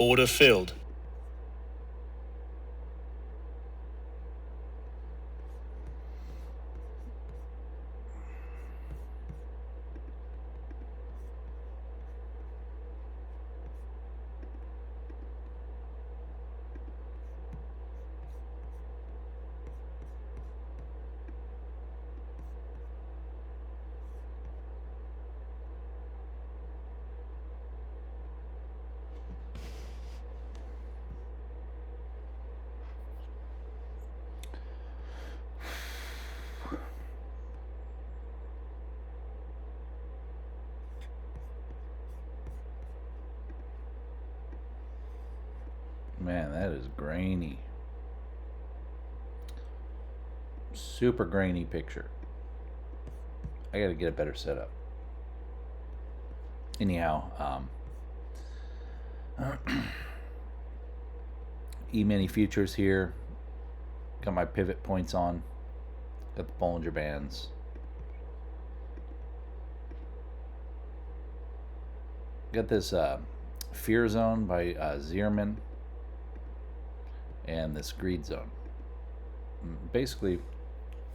Order filled. Man, that is grainy. Super grainy picture. I gotta get a better setup. Anyhow, E-mini futures here. Got my pivot points on. Got the Bollinger Bands. Got this Fear Zone by Zierman and this Greed Zone. Basically,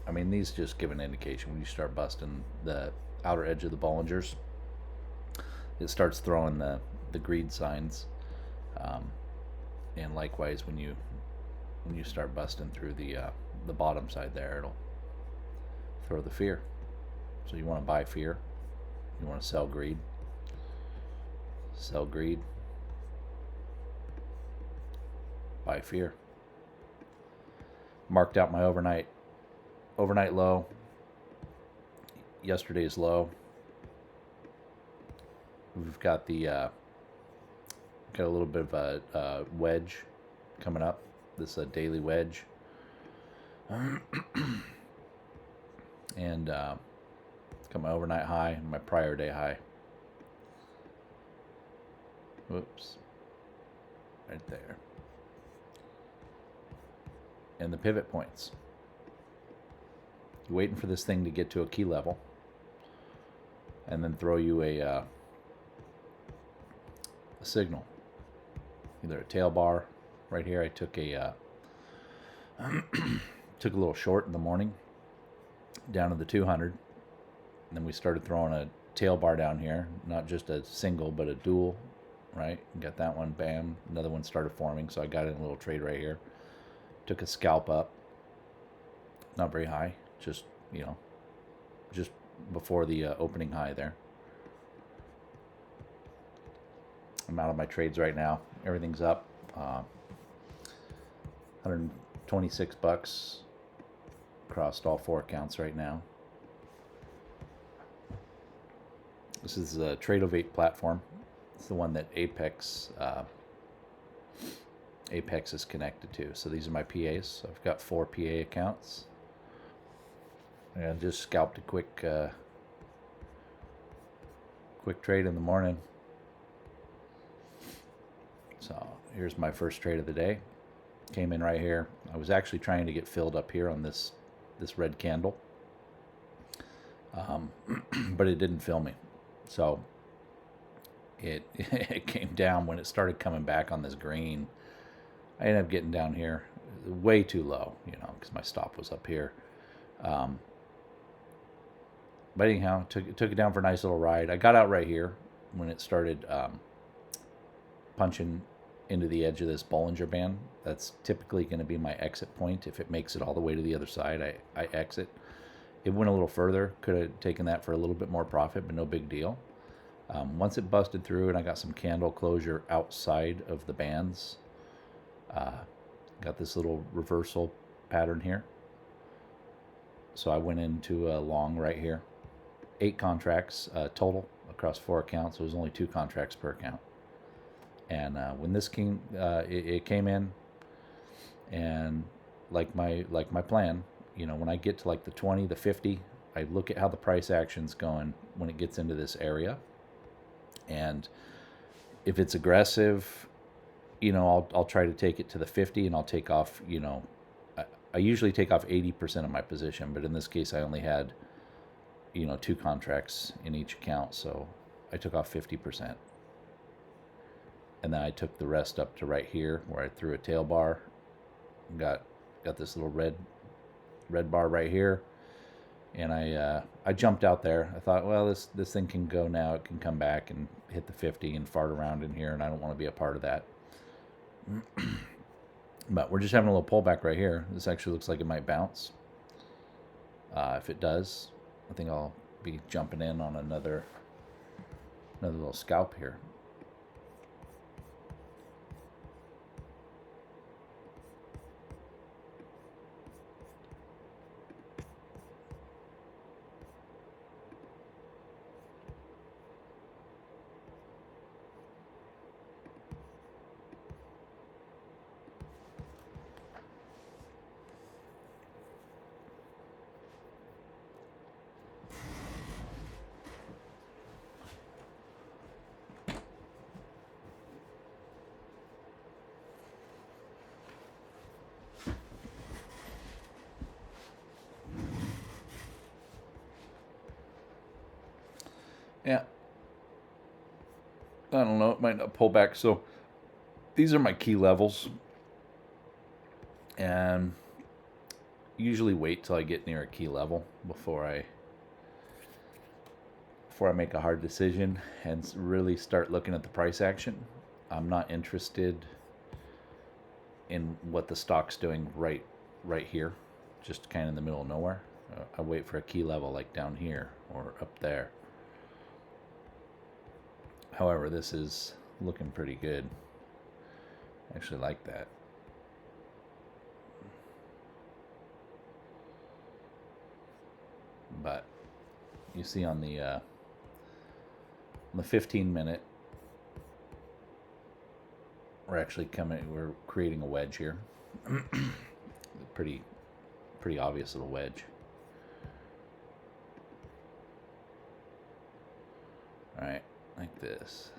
I mean, these just give an indication when you start busting the outer edge of the Bollingers. It starts throwing the greed signs, and likewise when you start busting through the bottom side there, it'll throw the fear. So you want to buy fear, you want to sell greed, buy fear. Marked out my overnight low, yesterday's low. We've got got a little bit of a wedge coming up. This daily wedge, and got my overnight high and my prior day high. Whoops, right there. And the pivot points. You're waiting for this thing to get to a key level, and then throw you a signal, either a tail bar. Right here, I took a took a little short in the morning down to the 200, and then we started throwing a tail bar down here, not just a single but a dual. Right, got that one, bam. Another one started forming, so I got in a little trade right here. Took a scalp up, not very high, just just before the opening high there. I'm out of my trades right now. Everything's up. $126 across all 4 accounts right now. This is the Tradeovate platform. It's the one that Apex is connected to. So these are my PAs. I've got 4 PA accounts. And I just scalped a quick trade in the morning. So here's my first trade of the day. Came in right here. I was actually trying to get filled up here on this red candle, but it didn't fill me. So it came down when it started coming back on this green. I ended up getting down here way too low, because my stop was up here. But anyhow, took it down for a nice little ride. I got out right here when it started punching into the edge of this Bollinger Band. That's typically going to be my exit point. If it makes it all the way to the other side, I exit. It went a little further. Could have taken that for a little bit more profit, but no big deal. Once it busted through and I got some candle closure outside of the bands, got this little reversal pattern here. So I went into a long right here. 8 contracts total across 4 accounts. So it was only 2 contracts per account. And when this came, it came in, and like my plan, when I get to like the 20, the 50, I look at how the price action's going when it gets into this area. And if it's aggressive, I'll try to take it to the 50, and I'll take off, I usually take off 80% of my position, but in this case I only had, 2 contracts in each account, so I took off 50%. and then I took the rest up to right here where I threw a tail bar. Got this little red bar right here, and I jumped out there. I thought, well, this thing can go now. It can come back and hit the 50 and fart around in here, and I don't want to be a part of that. But we're just having a little pullback right here. This actually looks like it might bounce. If it does, I think I'll be jumping in on another little scalp here. Yeah. I don't know. It might not pull back. So these are my key levels. And usually wait till I get near a key level before I make a hard decision and really start looking at the price action. I'm not interested in what the stock's doing right here, just kind of in the middle of nowhere. I wait for a key level like down here or up there. However, this is looking pretty good. I actually like that. But you see on the 15-minute, we're creating a wedge here. pretty obvious little wedge. All right, like this.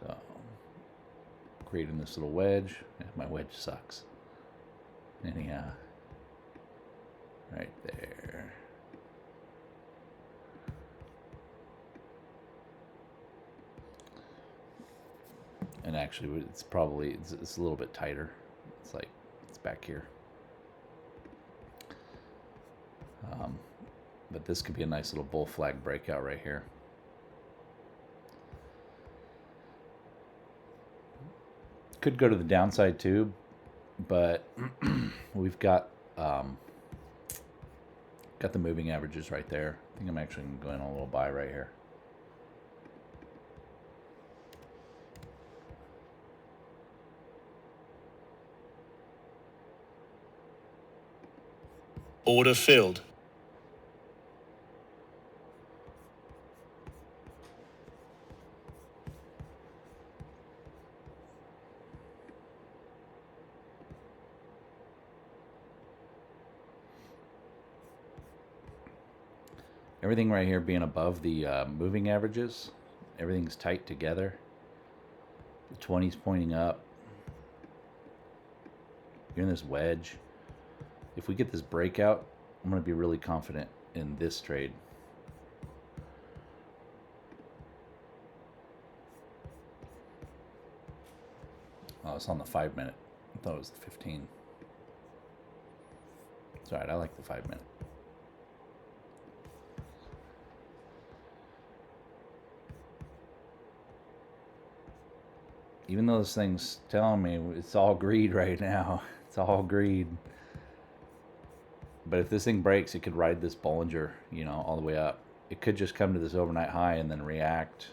So, creating this little wedge. My wedge sucks. Anyhow, right there. And actually, it's a little bit tighter. It's back here. But this could be a nice little bull flag breakout right here. Could go to the downside too, but we've got the moving averages right there. I think I'm actually going to go in a little buy right here. Order filled. Everything right here being above the moving averages. Everything's tight together. The 20's pointing up. You're in this wedge. If we get this breakout, I'm going to be really confident in this trade. Oh, it's on the 5-minute. I thought it was the 15. It's alright, I like the 5-minute. Even though this thing's telling me it's all greed right now. It's all greed. But if this thing breaks, it could ride this Bollinger, all the way up. It could just come to this overnight high and then react.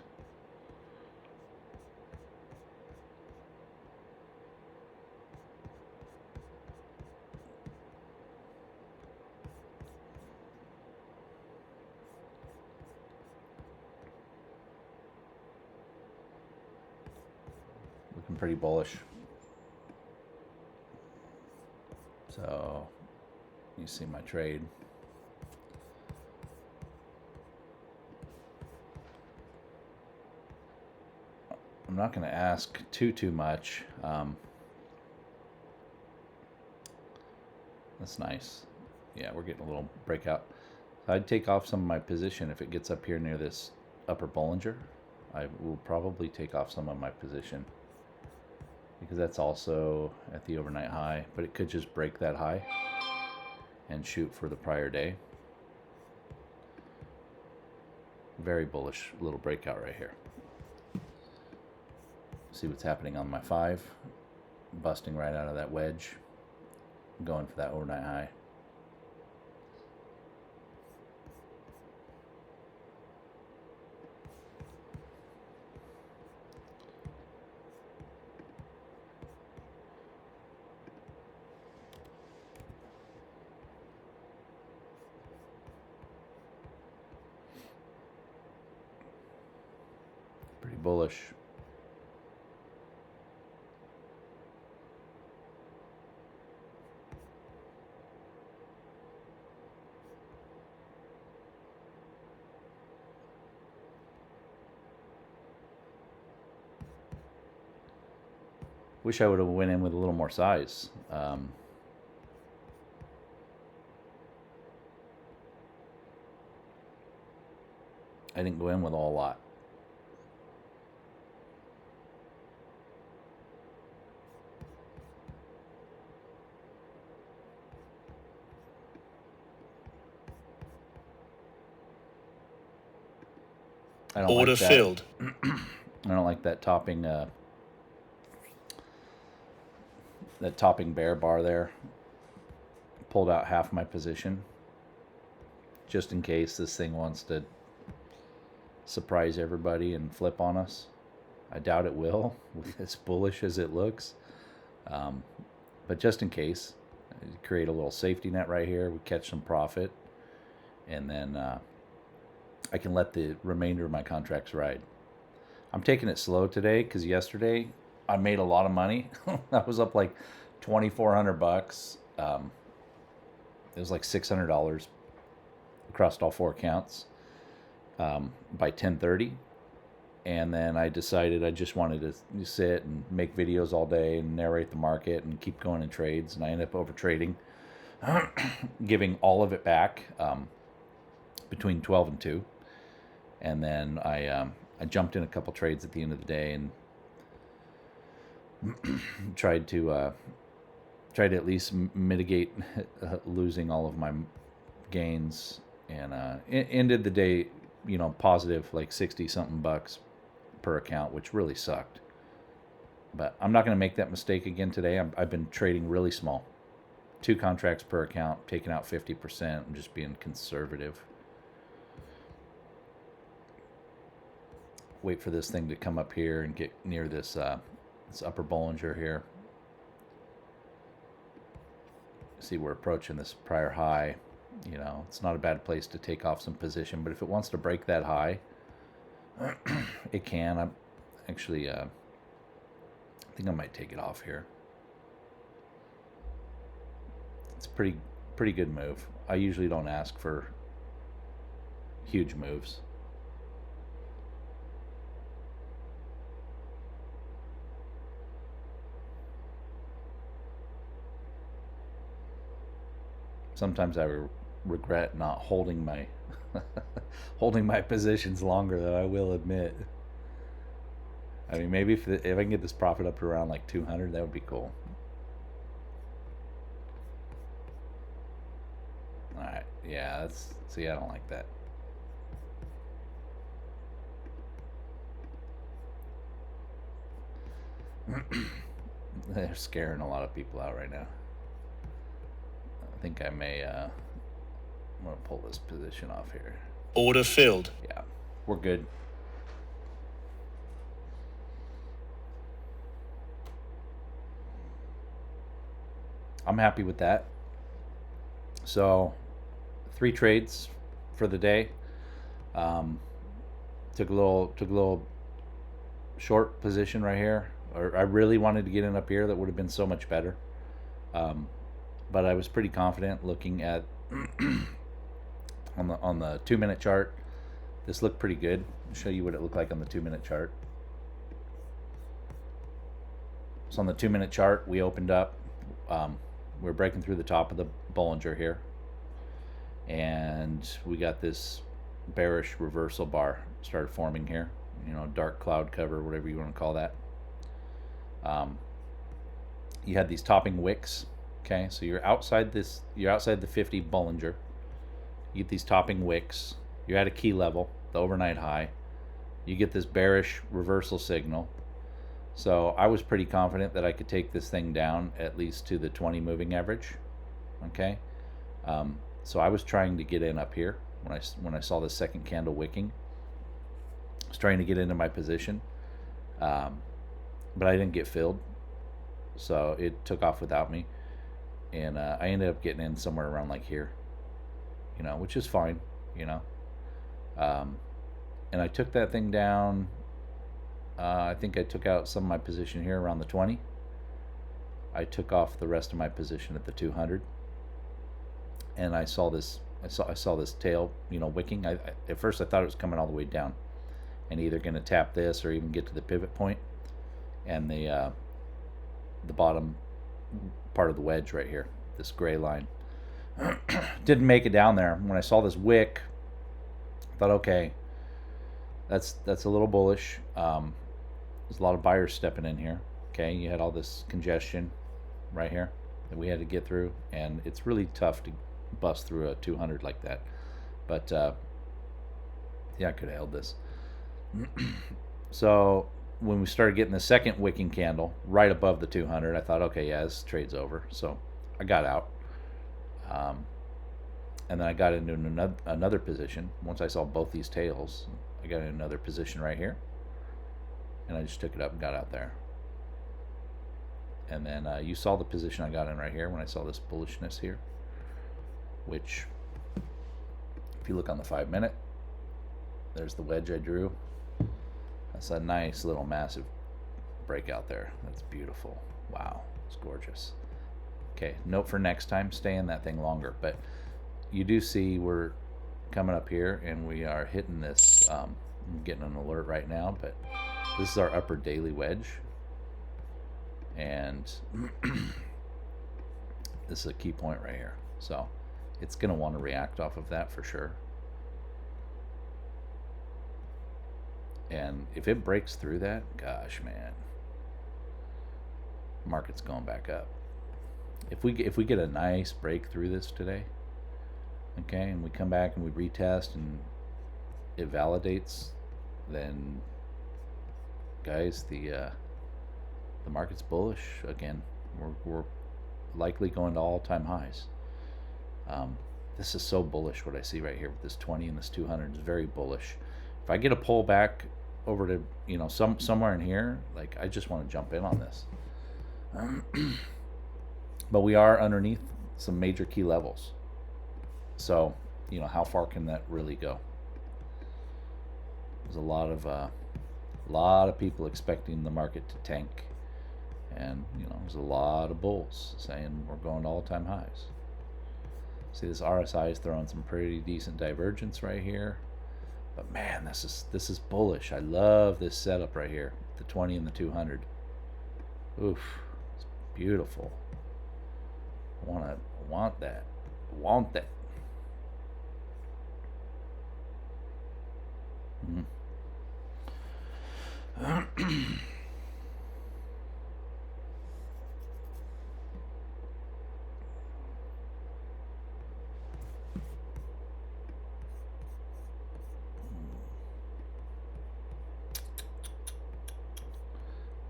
Looking pretty bullish. So, you see my trade. I'm not going to ask too much. That's nice. Yeah, we're getting a little breakout. I'd take off some of my position if it gets up here near this upper Bollinger. I will probably take off some of my position because that's also at the overnight high, but it could just break that high and shoot for the prior day. Very bullish little breakout right here. See what's happening on my 5. Busting right out of that wedge. Going for that overnight high. Pretty bullish. Wish I would have went in with a little more size. I didn't go in with a whole lot. I don't Order like that. filled. I don't like that topping bear bar there. Pulled out half my position just in case this thing wants to surprise everybody and flip on us. I doubt it will, as bullish as it looks. But just in case, create a little safety net right here. We catch some profit, and then I can let the remainder of my contracts ride. I'm taking it slow today because yesterday I made a lot of money. I was up like $2,400. It was like $600 across all 4 accounts by 10:30. And then I decided I just wanted to sit and make videos all day and narrate the market and keep going in trades. And I ended up overtrading, giving all of it back between 12 and 2. And then I jumped in a couple trades at the end of the day and tried to at least mitigate losing all of my gains, and ended the day, positive like 60 something bucks per account, which really sucked. But I'm not going to make that mistake again today. I've been trading really small, 2 contracts per account, taking out 50%. I'm just being conservative. Wait for this thing to come up here and get near this upper Bollinger here. See, we're approaching this prior high. It's not a bad place to take off some position, but if it wants to break that high, it can. I'm actually, I think I might take it off here. It's a pretty good move. I usually don't ask for huge moves. Sometimes I regret not holding my holding my positions longer, though, I will admit. I mean, maybe if I can get this profit up to around like 200, that would be cool. All right, yeah, see, I don't like that. They're scaring a lot of people out right now. I think I may, I'm going to pull this position off here. Order filled. Yeah, we're good. I'm happy with that. So, 3 trades for the day. Took a little short position right here. Or I really wanted to get in up here. That would have been so much better. But I was pretty confident looking at on the 2-minute chart. This looked pretty good. I'll show you what it looked like on the 2-minute chart. So on the 2-minute chart, we opened up. We're breaking through the top of the Bollinger here, and we got this bearish reversal bar started forming here. Dark cloud cover, whatever you want to call that. You had these topping wicks. Okay, so you're outside the 50 Bollinger. You get these topping wicks. You're at a key level, the overnight high. You get this bearish reversal signal. So I was pretty confident that I could take this thing down at least to the 20 moving average. Okay, so I was trying to get in up here when I saw the second candle wicking. I was trying to get into my position, but I didn't get filled, so it took off without me, and I ended up getting in somewhere around like here, which is fine, and I took that thing down. I think I took out some of my position here around the 20. I took off the rest of my position at the 200, and I saw this tail, wicking. At first I thought it was coming all the way down, and either going to tap this or even get to the pivot point, and the bottom part of the wedge right here, this gray line. Didn't make it down there. When I saw this wick, I thought, okay, that's a little bullish. There's a lot of buyers stepping in here. Okay, you had all this congestion right here that we had to get through, and it's really tough to bust through a 200 like that. But yeah, I could have held this. So when we started getting the second wicking candle right above the 200, I thought, okay, yeah, this trade's over. So I got out, and then I got into another position. Once I saw both these tails, I got in another position right here, and I just took it up and got out there. And then you saw the position I got in right here when I saw this bullishness here, which, if you look on the 5-minute, there's the wedge I drew. That's a nice little massive breakout there. That's beautiful. Wow, it's gorgeous. Okay, note for next time, stay in that thing longer. But you do see we're coming up here, and we are hitting this. I'm getting an alert right now, but this is our upper daily wedge, and this is a key point right here. So it's going to want to react off of that for sure. And if it breaks through that, gosh, man, market's going back up. If we get a nice break through this today, okay, and we come back and we retest and it validates, then guys, the market's bullish again. We're likely going to all-time highs. This is so bullish. What I see right here with this 20 and this 200 is very bullish. If I get a pullback over to somewhere in here, like, I just want to jump in on this. But we are underneath some major key levels. So, how far can that really go? There's a lot of people expecting the market to tank, and there's a lot of bulls saying we're going to all-time highs. See, this RSI is throwing some pretty decent divergence right here, but man, this is bullish. I love this setup right here, the 20 and the 200. Oof, it's beautiful. I want that.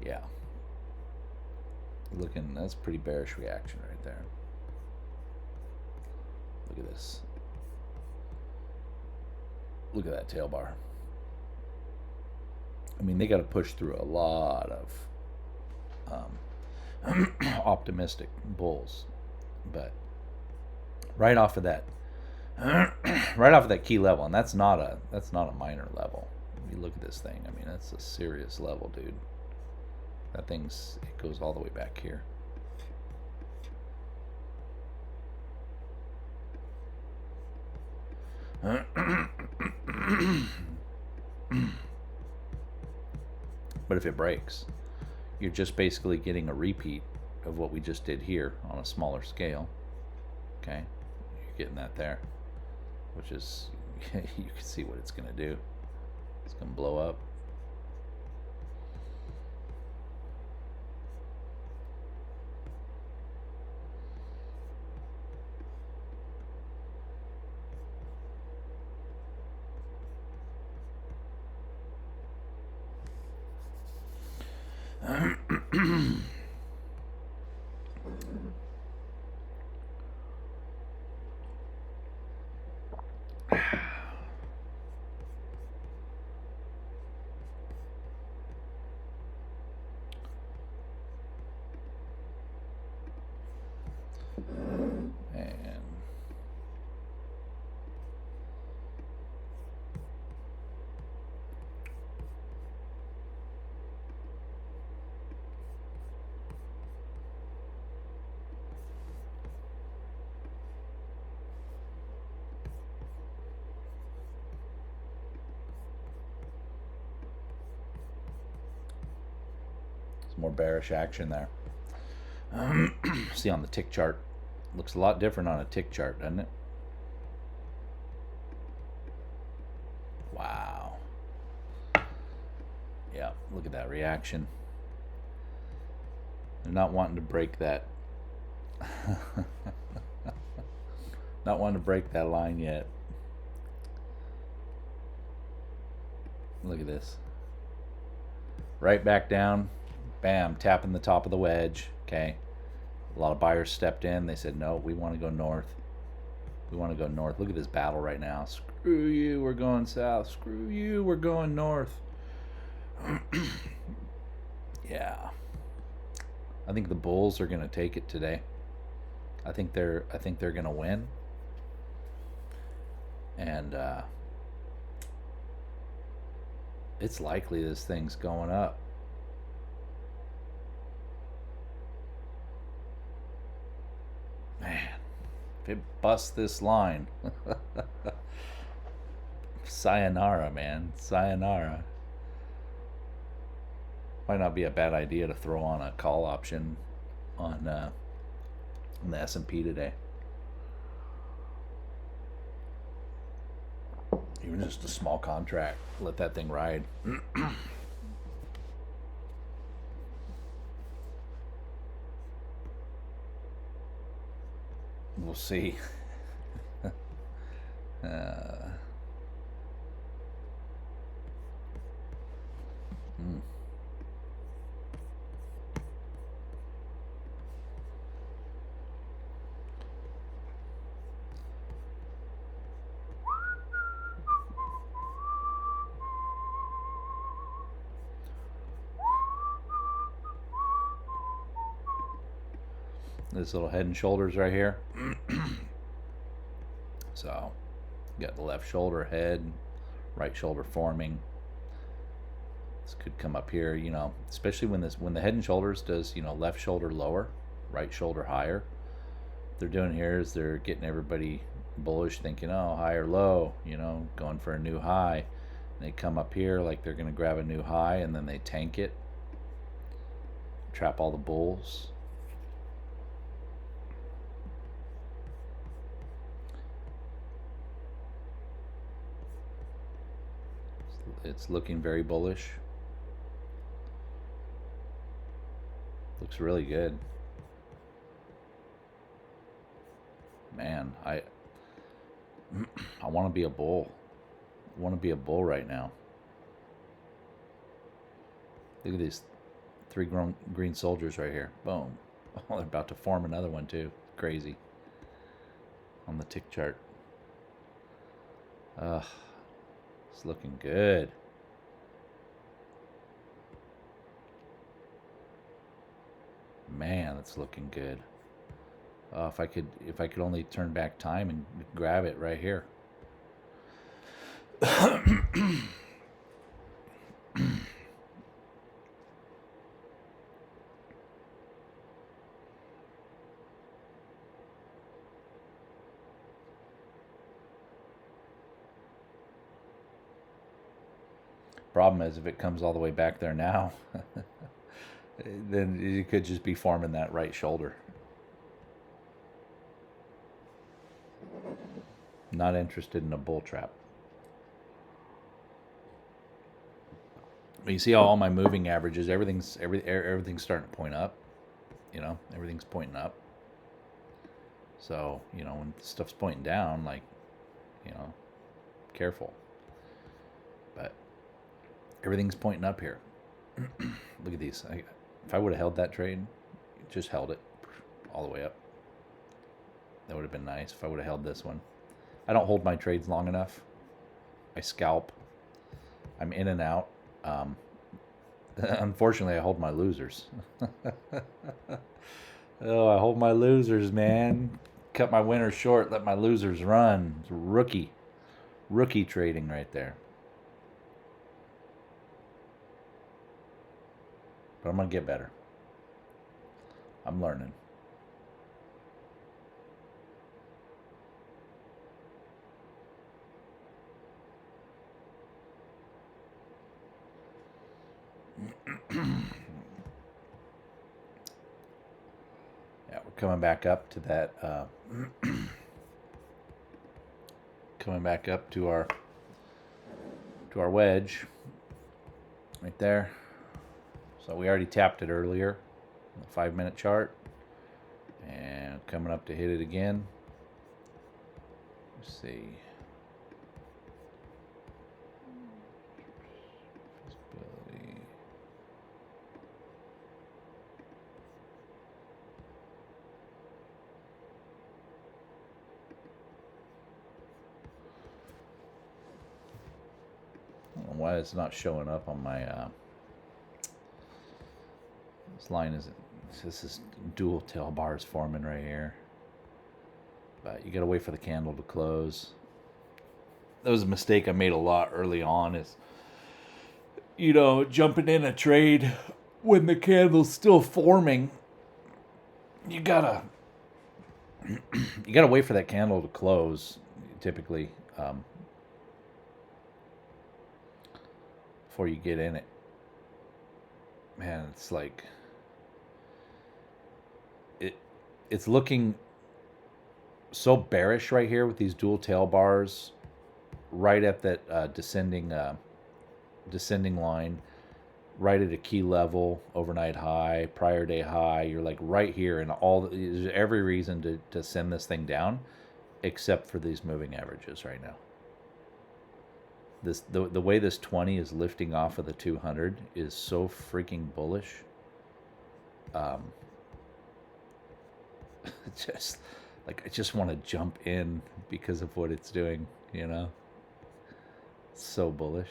Yeah. That's a pretty bearish reaction right there. Look at this. Look at that tail bar. I mean, they got to push through a lot of optimistic bulls, but right off of that key level, and that's not a minor level. If you look at this thing, I mean, that's a serious level, dude. That it goes all the way back here. But if it breaks, you're just basically getting a repeat of what we just did here on a smaller scale. Okay, you're getting that there, which is, you can see what it's going to do. It's going to blow up. And some more bearish action there. See on the tick chart, looks a lot different on a tick chart, doesn't it? Wow. Yeah, look at that reaction. They're not wanting to break that. Not wanting to break that line yet. Look at this. Right back down. Bam, tapping the top of the wedge. Okay. A lot of buyers stepped in. They said, no, we want to go north. We want to go north. Look at this battle right now. Screw you, we're going south. Screw you, we're going north. Yeah. I think the Bulls are going to take it today. I think they're going to win. And it's likely this thing's going up. Man, if it busts this line, sayonara, man, sayonara. Might not be a bad idea to throw on a call option on the S&P today. Even just a small contract, let that thing ride. We'll see. This little head and shoulders right here. So, you got the left shoulder, head, right shoulder forming. This could come up here, you know, especially when the head and shoulders does, you know, left shoulder lower, right shoulder higher. What they're doing here is they're getting everybody bullish, thinking, oh, high or low, you know, going for a new high. And they come up here like they're going to grab a new high, and then they tank it, trap all the bulls. It's looking very bullish. Looks really good. Man, I want to be a bull. I want to be a bull right now. Look at these three green soldiers right here. Boom. Oh, they're about to form another one too. Crazy. On the tick chart. It's looking good. Man, it's looking good. If I could only turn back time and grab it right here. Problem is, if it comes all the way back there now, then you could just be forming that right shoulder. Not interested in a bull trap. But you see how all my moving averages, everything's starting to point up. Everything's pointing up. So, when stuff's pointing down, like, careful. But everything's pointing up here. Look at these. If I would have held that trade, just held it all the way up, that would have been nice. If I would have held this one. I don't hold my trades long enough. I scalp. I'm in and out. Unfortunately, I hold my losers. Oh, I hold my losers, man. Cut my winners short, let my losers run. It's rookie trading right there. But I'm going to get better. I'm learning. Yeah, we're coming back up to that. Coming back up to our wedge right there. So we already tapped it earlier, the 5-minute chart, and coming up to hit it again. Let's see. Visibility. I don't know why it's not showing up on my. This line isn't. This is dual tail bars forming right here. But you gotta wait for the candle to close. That was a mistake I made a lot early on. Is jumping in a trade when the candle's still forming. You gotta wait for that candle to close. Typically, before you get in it. Man, it's like. It's looking so bearish right here with these dual tail bars right at that descending line, right at a key level, overnight high, prior day high. You're like right here, and there's every reason to send this thing down, except for these moving averages right now. The way this 20 is lifting off of the 200 is so freaking bullish. Just like I just want to jump in because of what it's doing, It's so bullish.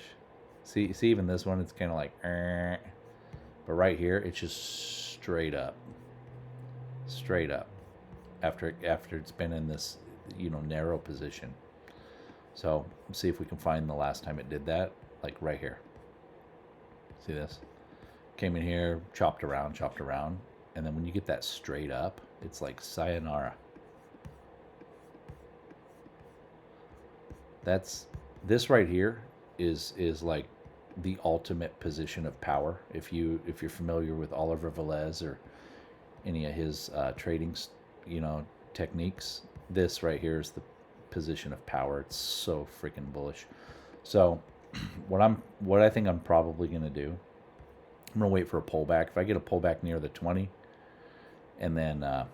See even this one, it's kind of like, but right here, it's just straight up. After it's been in this, narrow position. So let's see if we can find the last time it did that, like right here. See this? Came in here, chopped around, and then when you get that straight up, it's like sayonara. This right here is like the ultimate position of power. If you're familiar with Oliver Velez or any of his trading, techniques, this right here is the position of power. It's so freaking bullish. So what I think I'm probably gonna do, I'm gonna wait for a pullback. If I get a pullback near the 20, and then and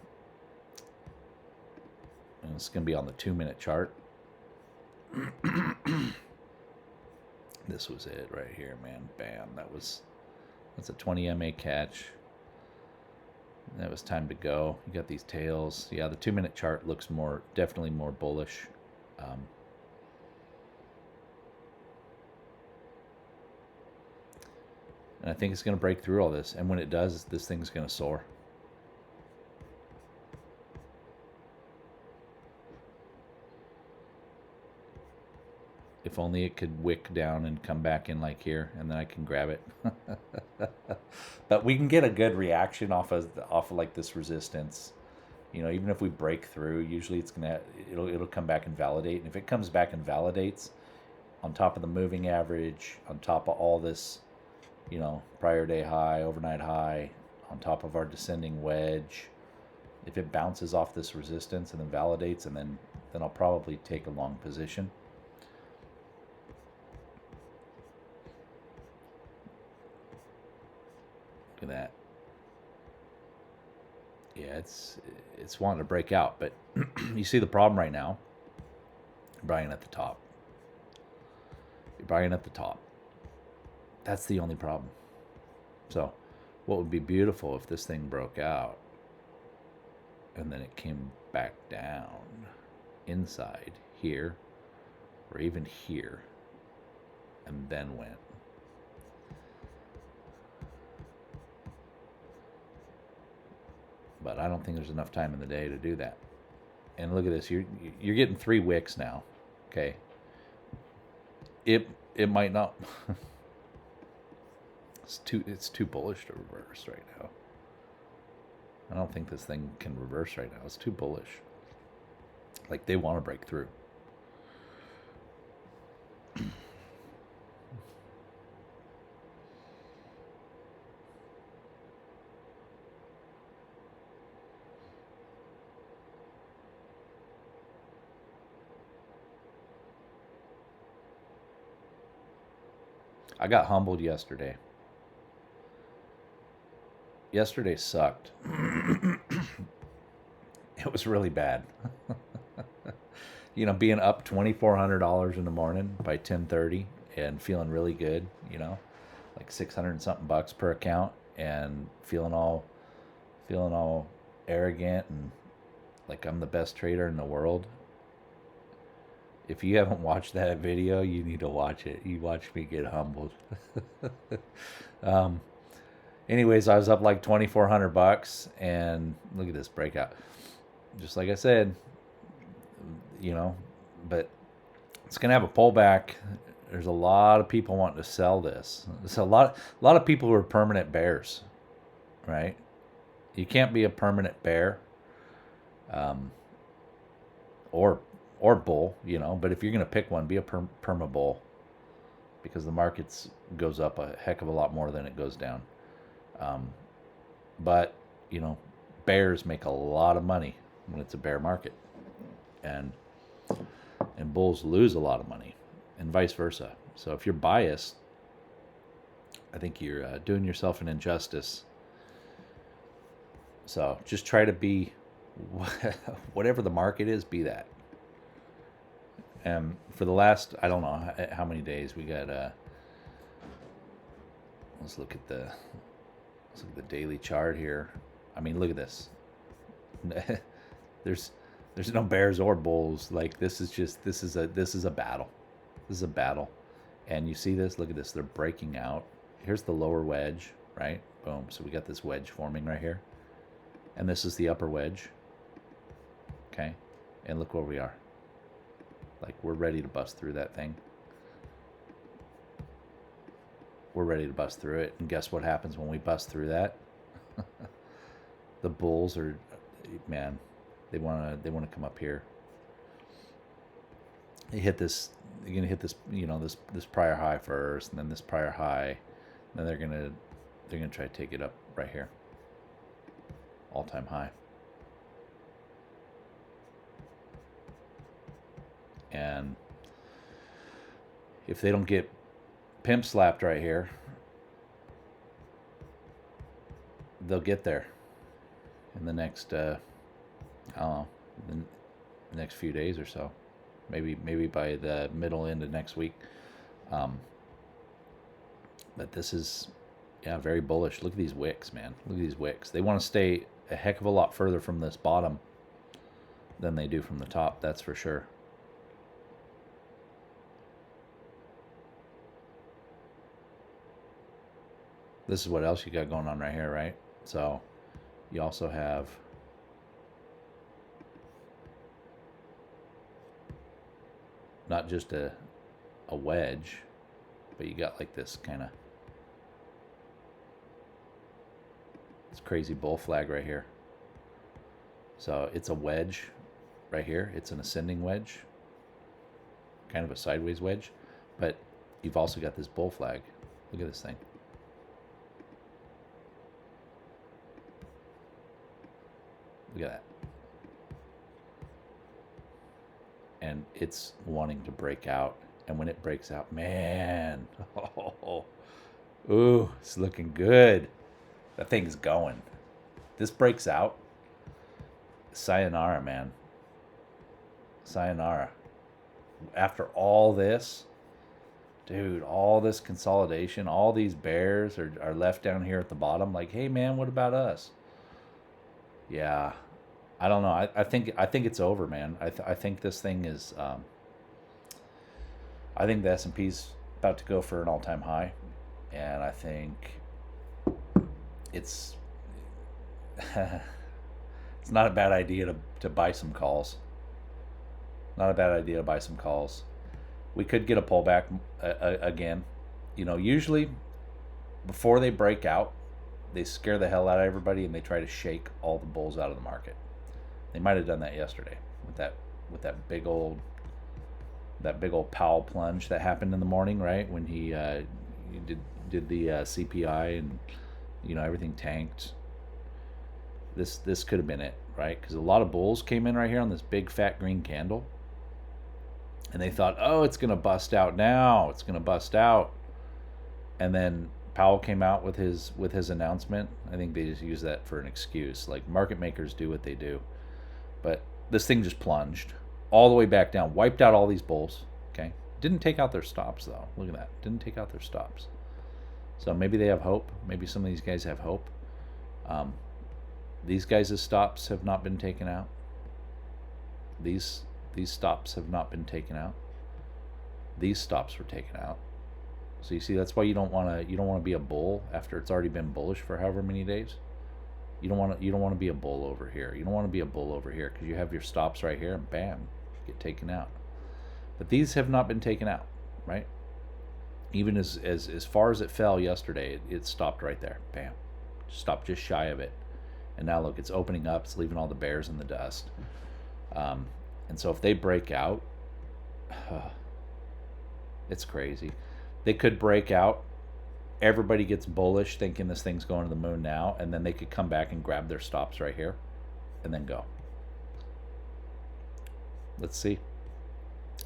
it's gonna be on the 2-minute chart. This was it right here, man. Bam. That's a 20 MA catch. That was time to go. You got these tails. Yeah, the 2-minute chart looks definitely more bullish. And I think it's going to break through all this. And when it does, this thing's going to soar. If only it could wick down and come back in like here, and then I can grab it. But we can get a good reaction off of like this resistance. Even if we break through, usually it'll come back and validate. And if it comes back and validates on top of the moving average, on top of all this, prior day high, overnight high, on top of our descending wedge. If it bounces off this resistance and then validates, and then I'll probably take a long position. Look at that. Yeah, it's wanting to break out, but you see the problem right now. You're buying at the top. You're buying at the top. That's the only problem. So, what would be beautiful if this thing broke out and then it came back down inside here or even here and then went. But I don't think there's enough time in the day to do that. And look at this. You're getting 3 wicks now. Okay. It might not. It's too bullish to reverse right now. I don't think this thing can reverse right now. It's too bullish. Like, they want to break through. I got humbled yesterday. Yesterday sucked. It was really bad. Being up $2,400 in the morning by 10:30 and feeling really good, like 600 and something bucks per account, and feeling all arrogant and like I'm the best trader in the world. If you haven't watched that video, you need to watch it. You watch me get humbled. Anyways, I was up like $2,400, and look at this breakout. Just like I said, but it's gonna have a pullback. There's a lot of people wanting to sell this. There's a lot of people who are permanent bears, right? You can't be a permanent bear, or bull, but if you're going to pick one, be a perma bull, because the market goes up a heck of a lot more than it goes down. But bears make a lot of money when it's a bear market, and bulls lose a lot of money, and vice versa. So if you're biased, I think you're doing yourself an injustice. So just try to be whatever the market is, be that. For the last, I don't know how many days we got. Let's look at the daily chart here. I mean, look at this. There's no bears or bulls. Like, this is a battle. This is a battle, and you see this. Look at this. They're breaking out. Here's the lower wedge, right? Boom. So we got this wedge forming right here, and this is the upper wedge. Okay, and look where we are. Like, we're ready to bust through that thing. We're ready to bust through it. And guess what happens when we bust through that? The bulls are, man, they want to come up here. They hit this. They're gonna hit this. This prior high first, and then this prior high. And then they're gonna try to take it up right here. All-time high. And if they don't get pimp slapped right here, they'll get there in the next, I don't know, the next few days or so. Maybe by the middle end of next week. But this is, very bullish. Look at these wicks, man. Look at these wicks. They want to stay a heck of a lot further from this bottom than they do from the top. That's for sure. This is what else you got going on right here, right? So you also have not just a wedge, but you got like this kind of this crazy bull flag right here. So it's a wedge right here. It's an ascending wedge, kind of a sideways wedge, but you've also got this bull flag. Look at this thing. Look at that. And it's wanting to break out. And when it breaks out, man, ooh, it's looking good. That thing's going. This breaks out. Sayonara, man. Sayonara. After all this, dude, all this consolidation, all these bears are left down here at the bottom. Like, hey, man, what about us? Yeah, I don't know. I think it's over, man. I think this thing is. I think the S&P's about to go for an all-time high, and I think it's it's not a bad idea to buy some calls. Not a bad idea to buy some calls. We could get a pullback again. You know, usually before they break out, they scare the hell out of everybody and they try to shake all the bulls out of the market. They might have done that yesterday with that big old Powell plunge that happened in the morning, right? When he did the CPI and, you know, everything tanked. This could have been it, right? Because a lot of bulls came in right here on this big fat green candle. And they thought, oh, it's going to bust out now. It's going to bust out. And then Powell came out with his announcement. I think they just use that for an excuse. Like, market makers do what they do. But this thing just plunged all the way back down. Wiped out all these bulls. Okay. Didn't take out their stops, though. Look at that. Didn't take out their stops. So maybe they have hope. Maybe some of these guys have hope. These guys' stops have not been taken out. These stops have not been taken out. These stops were taken out. So you see, that's why you don't want to be a bull after it's already been bullish for however many days. You don't want to be a bull over here. You don't want to be a bull over here because you have your stops right here and bam, get taken out. But these have not been taken out, right? Even as far as it fell yesterday, it stopped right there. Bam. Stopped just shy of it. And now look, it's opening up. It's leaving all the bears in the dust. And so if they break out, it's crazy. They could break out. Everybody gets bullish thinking this thing's going to the moon now. And then they could come back and grab their stops right here and then go. Let's see.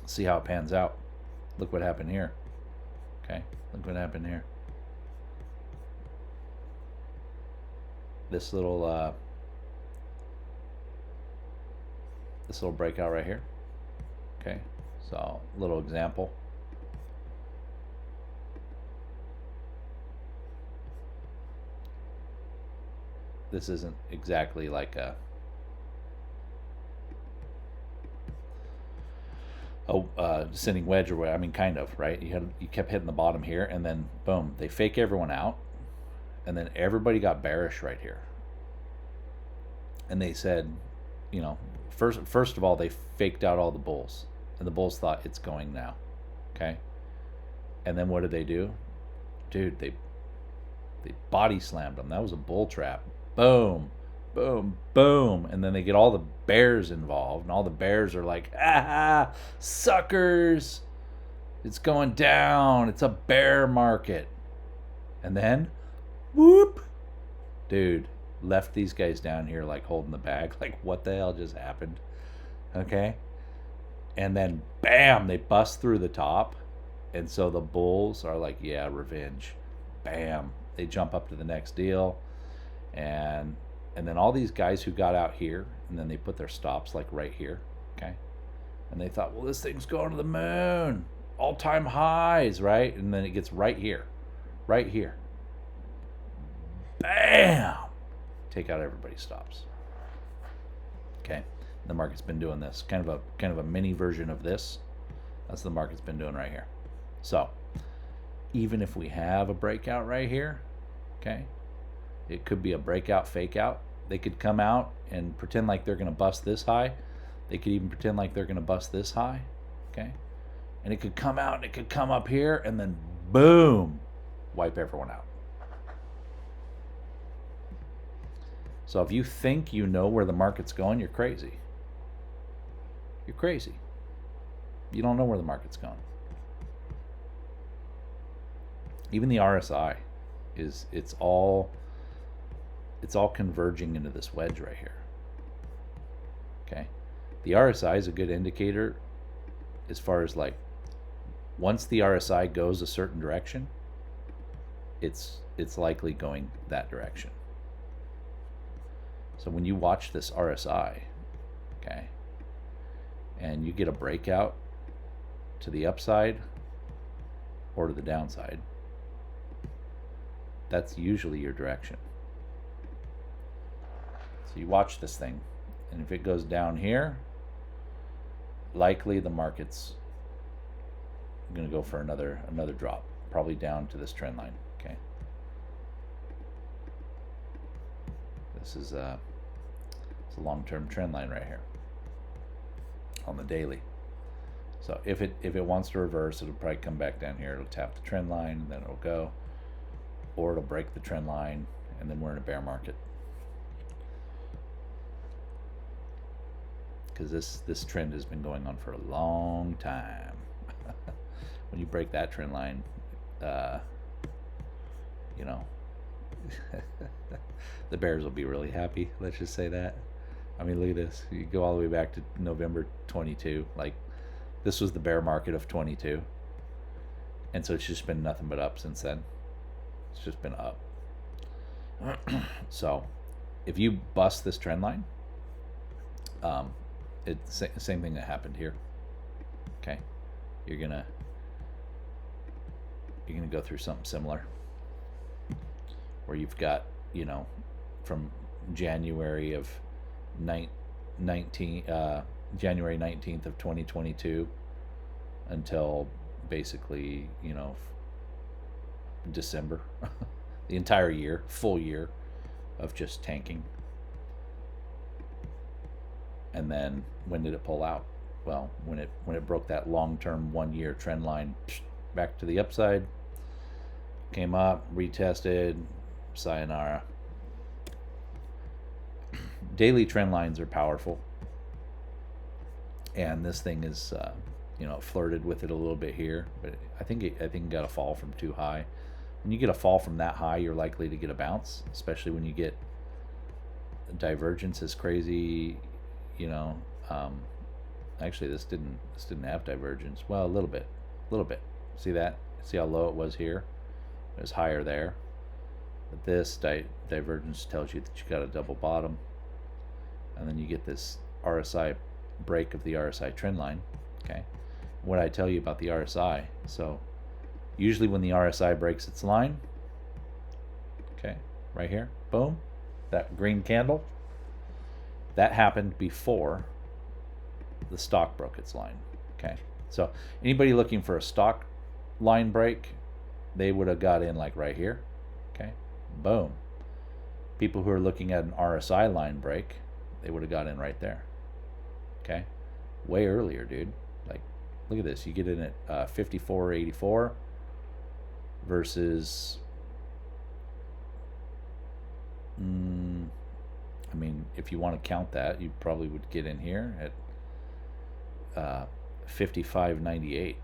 See how it pans out. Look what happened here. Okay. Look what happened here. This little breakout right here. Okay, so little example. This isn't exactly like a descending wedge or what. I mean, kind of, right? You kept hitting the bottom here, and then boom, they fake everyone out, and then everybody got bearish right here. And they said, you know, first of all, they faked out all the bulls, and the bulls thought it's going now, okay? And then what did they do? Dude, they body slammed them. That was a bull trap. Boom, boom, boom. And then they get all the bears involved, and all the bears are like, ah, suckers. It's going down. It's a bear market. And then, whoop, dude, left these guys down here like holding the bag. Like, what the hell just happened? Okay. And then, bam, they bust through the top. And so the bulls are like, yeah, revenge. Bam. They jump up to the next deal. And then all these guys who got out here, and then they put their stops like right here. Okay. And they thought, well, this thing's going to the moon. All-time highs, right? And then it gets right here. Right here. Bam! Take out everybody's stops. Okay. The market's been doing this. Kind of a mini version of this. That's what the market's been doing right here. So, even if we have a breakout right here, okay, it could be a breakout, fake out. They could come out and pretend like they're going to bust this high. They could even pretend like they're going to bust this high, okay? And it could come out and it could come up here and then boom, wipe everyone out. So if you think you know where the market's going, you're crazy. You're crazy. You don't know where the market's going. Even the RSI it's all converging into this wedge right here. Okay. The RSI is a good indicator as far as like once the RSI goes a certain direction, it's likely going that direction. So when you watch this RSI, okay, and you get a breakout to the upside or to the downside, that's usually your direction. So you watch this thing, and if it goes down here, likely the market's going to go for another drop, probably down to this trend line. Okay, this is it's a long-term trend line right here on the daily. So if it wants to reverse, it'll probably come back down here. It'll tap the trend line, and then it'll go, or it'll break the trend line, and then we're in a bear market. Because this trend has been going on for a long time. When you break that trend line, you know, the bears will be really happy. Let's just say that. I mean, look at this. You go all the way back to November 22. Like, this was the bear market of 22. And so it's just been nothing but up since then. It's just been up. So if you bust this trend line, it's the same thing that happened here. Okay, you're gonna go through something similar, where you've got, you know, from January of January 19th of 2022 until basically, you know, December, the entire year, full year of just tanking. And then when did it pull out? Well, when it broke that long-term 1-year trend line, back to the upside, came up, retested, sayonara. Daily trend lines are powerful, and this thing is, you know, flirted with it a little bit here, but I think it got a fall from too high. When you get a fall from that high, you're likely to get a bounce, especially when you get divergence is crazy. You know, actually this didn't have divergence. Well, a little bit. See that? See how low it was here? It was higher there. But this divergence tells you that you got a double bottom, and then you get this RSI break of the RSI trend line. Okay, what I tell you about the RSI. So usually when the RSI breaks its line, okay, right here, boom, that green candle, that happened before the stock broke its line. Okay, so anybody looking for a stock line break, they would have got in like right here. Okay, boom. People who are looking at an RSI line break, they would have got in right there. Okay, way earlier, dude. Like, look at this. You get in at 54.84 versus, I mean, if you want to count that, you probably would get in here at 55.98.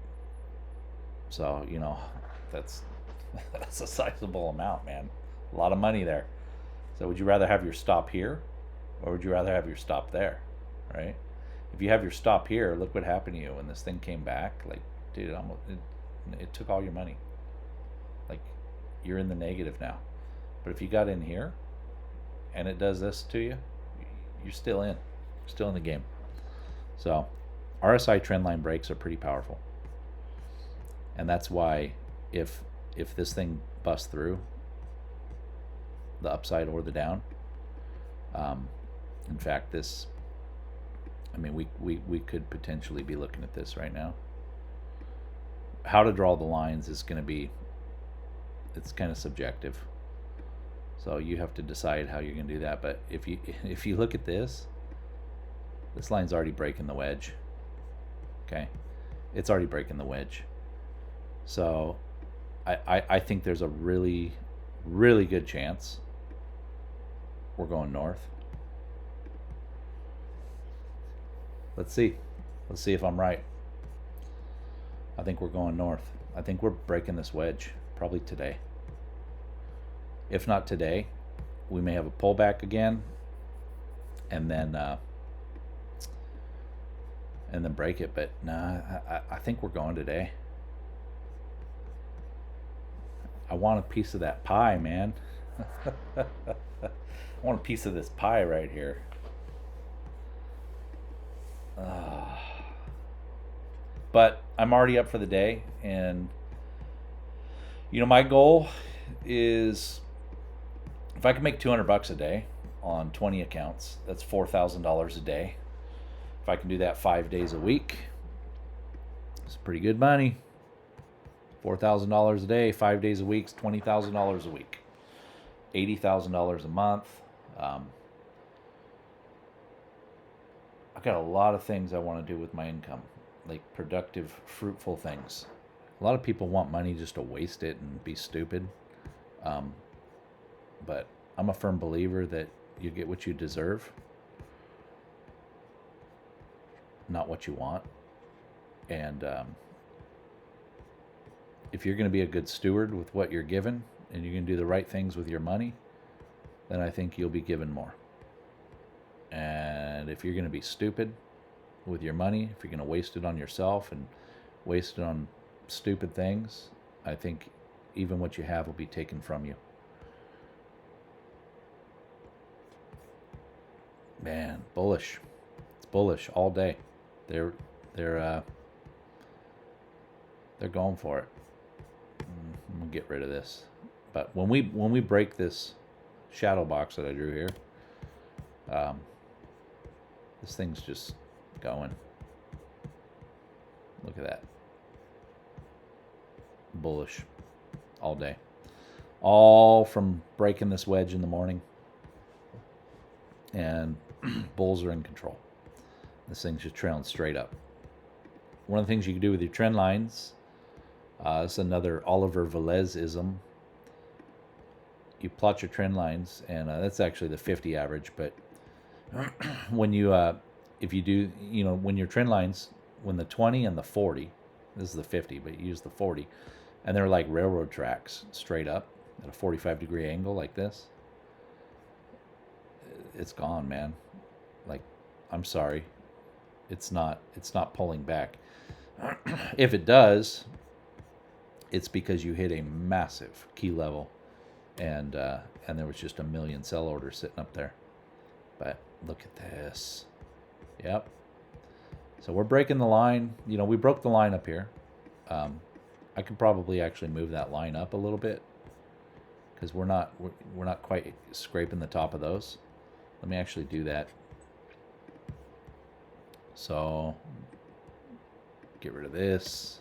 So, you know, that's a sizable amount, man. A lot of money there. So would you rather have your stop here, or would you rather have your stop there, right? If you have your stop here, look what happened to you when this thing came back. Like, dude, it took all your money. Like, you're in the negative now. But if you got in here and it does this to you, you're still in. Still in the game. So RSI trendline breaks are pretty powerful. And that's why if this thing busts through the upside or the down, in fact, this, I mean, we could potentially be looking at this right now. How to draw the lines is going to be, it's kind of subjective. So you have to decide how you're going to do that. But if you look at this line's already breaking the wedge. Okay, it's already breaking the wedge. So I think there's a really, really good chance we're going north. Let's see if I'm right. I think we're going north. I think we're breaking this wedge probably today. If not today, we may have a pullback again, and then and then break it. But nah, I think we're going today. I want a piece of that pie, man. I want a piece of this pie right here. But I'm already up for the day, and my goal is if I can make $200 a day on 20 accounts, that's $4,000 a day. If I can do that 5 days a week, it's pretty good money. $4,000 a day, 5 days a week, $20,000 a week, $80,000 a month. I've got a lot of things I want to do with my income, like productive, fruitful things. A lot of people want money just to waste it and be stupid. But I'm a firm believer that you get what you deserve, not what you want. And if you're going to be a good steward with what you're given and you're going to do the right things with your money, then I think you'll be given more. And if you're going to be stupid with your money, if you're going to waste it on yourself and waste it on stupid things, I think even what you have will be taken from you. Man, bullish. It's bullish all day. They're going for it. I'm gonna get rid of this. But when we break this shadow box that I drew here, this thing's just going. Look at that. Bullish all day. All from breaking this wedge in the morning. And bulls are in control. This thing's just trailing straight up. One of the things you can do with your trend lines, it's another Oliver Velez-ism. You plot your trend lines, and that's actually the 50 average, but when you, if you do, when your trend lines, when the 20 and the 40, this is the 50, but you use the 40, and they're like railroad tracks straight up at a 45-degree angle like this, it's gone, man. Like, I'm sorry, it's not pulling back. If it does, it's because you hit a massive key level, and there was just a million sell orders sitting up there. But look at this. Yep. So we're breaking the line. We broke the line up here. I could probably actually move that line up a little bit because we're not quite scraping the top of those. Let me actually do that. So get rid of this.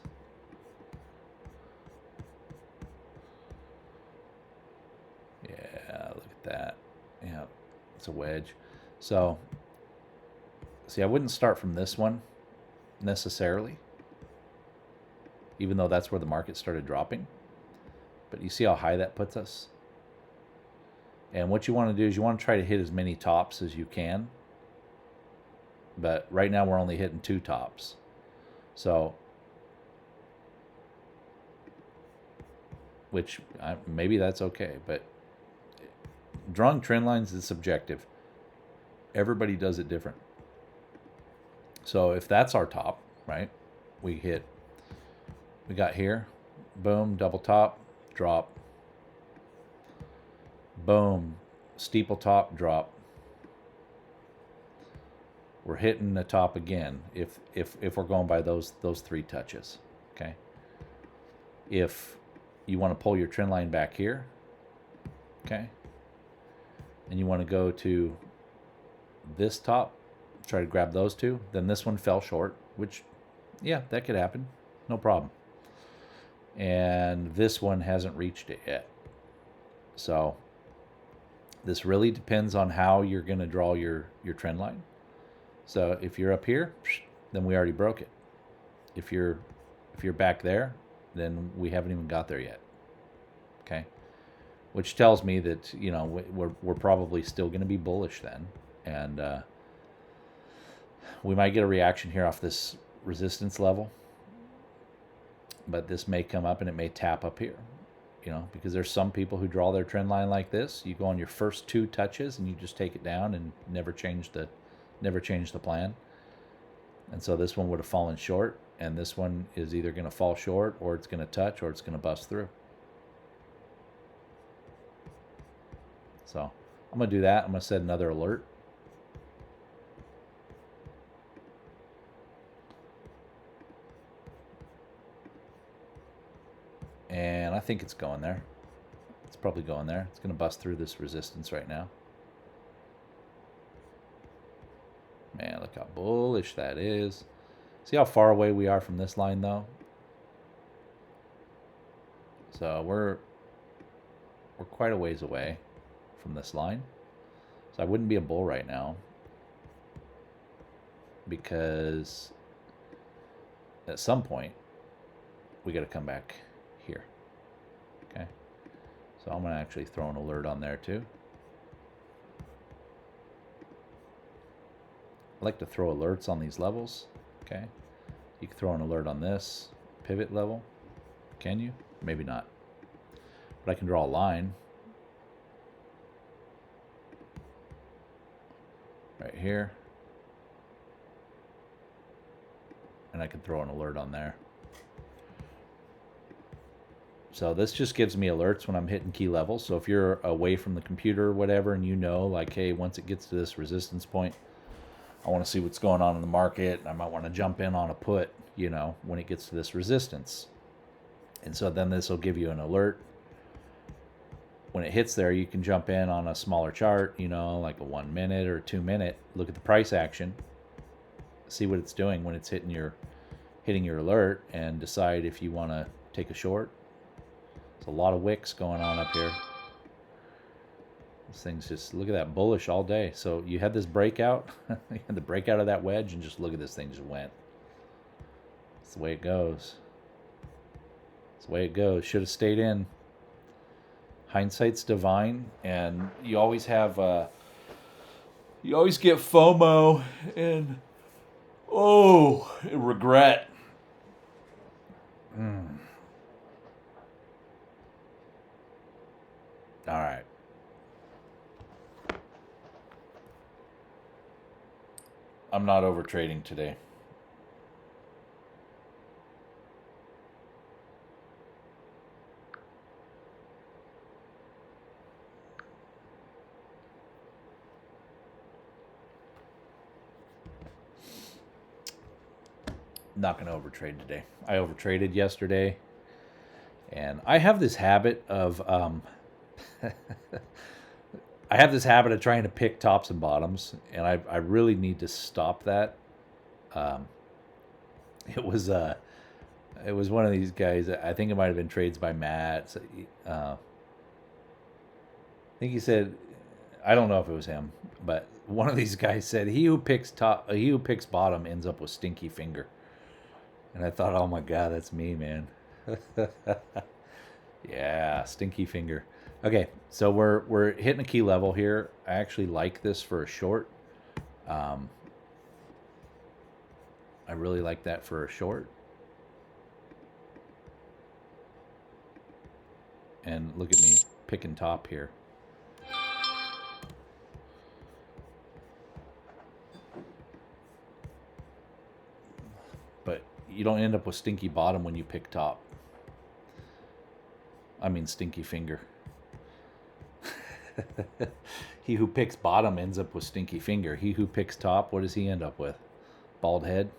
Yeah, look at that. Yeah, it's a wedge. So, see, I wouldn't start from this one necessarily, even though that's where the market started dropping. But you see how high that puts us? And what you want to do is you want to try to hit as many tops as you can. But right now we're only hitting 2 tops. So, which maybe that's okay. But drawing trend lines is subjective. Everybody does it different. So if that's our top, right? We got here, boom, double top, drop. Boom, steeple top, drop. We're hitting the top again if we're going by those 3 touches, okay? If you want to pull your trend line back here, okay, and you want to go to this top, try to grab those 2, then this one fell short, which, yeah, that could happen, no problem. And this one hasn't reached it yet. So this really depends on how you're going to draw your trend line. So if you're up here, then we already broke it. If you're back there, then we haven't even got there yet. Okay, which tells me that we're probably still going to be bullish then, and we might get a reaction here off this resistance level. But this may come up and it may tap up here. Because there's some people who draw their trend line like this. You go on your first 2 touches and you just take it down and never change the plan. And so this one would have fallen short, and this one is either going to fall short, or it's going to touch, or it's going to bust through. So I'm going to do that. I'm going to set another alert. And I think it's going there. It's probably going there. It's going to bust through this resistance right now. Man, look how bullish that is. See how far away we are from this line, though? So we're quite a ways away from this line. So I wouldn't be a bull right now, because at some point we got to come back here. Okay. So I'm going to actually throw an alert on there too. I like to throw alerts on these levels. Okay. You can throw an alert on this pivot level. Can you? Maybe not. But I can draw a line right here. And I can throw an alert on there. So this just gives me alerts when I'm hitting key levels. So if you're away from the computer or whatever, and you know, like, hey, once it gets to this resistance point, I want to see what's going on in the market. I might want to jump in on a put, you know, when it gets to this resistance. And so then this will give you an alert. When it hits there, you can jump in on a smaller chart, you know, like a 1 minute or 2 minute. Look at the price action, see what it's doing when it's hitting your alert, and decide if you want to take a short. There's a lot of wicks going on up here. This thing's just, look at that, bullish all day. So you had this breakout, you had the breakout of that wedge, and just look at this thing just went. That's the way it goes. That's the way it goes. Should have stayed in. Hindsight's divine, and you always have, you always get FOMO and, regret. All right. I'm not overtrading today. Not going to overtrade today. I overtraded yesterday, and I have this habit of I have this habit of trying to pick tops and bottoms, and I really need to stop that. It was one of these guys. I think it might have been Trades by Matt. So, I think he said, I don't know if it was him, but one of these guys said, he who picks bottom ends up with stinky finger. And I thought, oh my God, that's me, man. Yeah, stinky finger. Okay, so we're hitting a key level here. I actually like this for a short. I really like that for a short. And look at me picking top here. But you don't end up with stinky bottom when you pick top. I mean stinky finger. He who picks bottom ends up with stinky finger. He who picks top, what does he end up with? Bald head?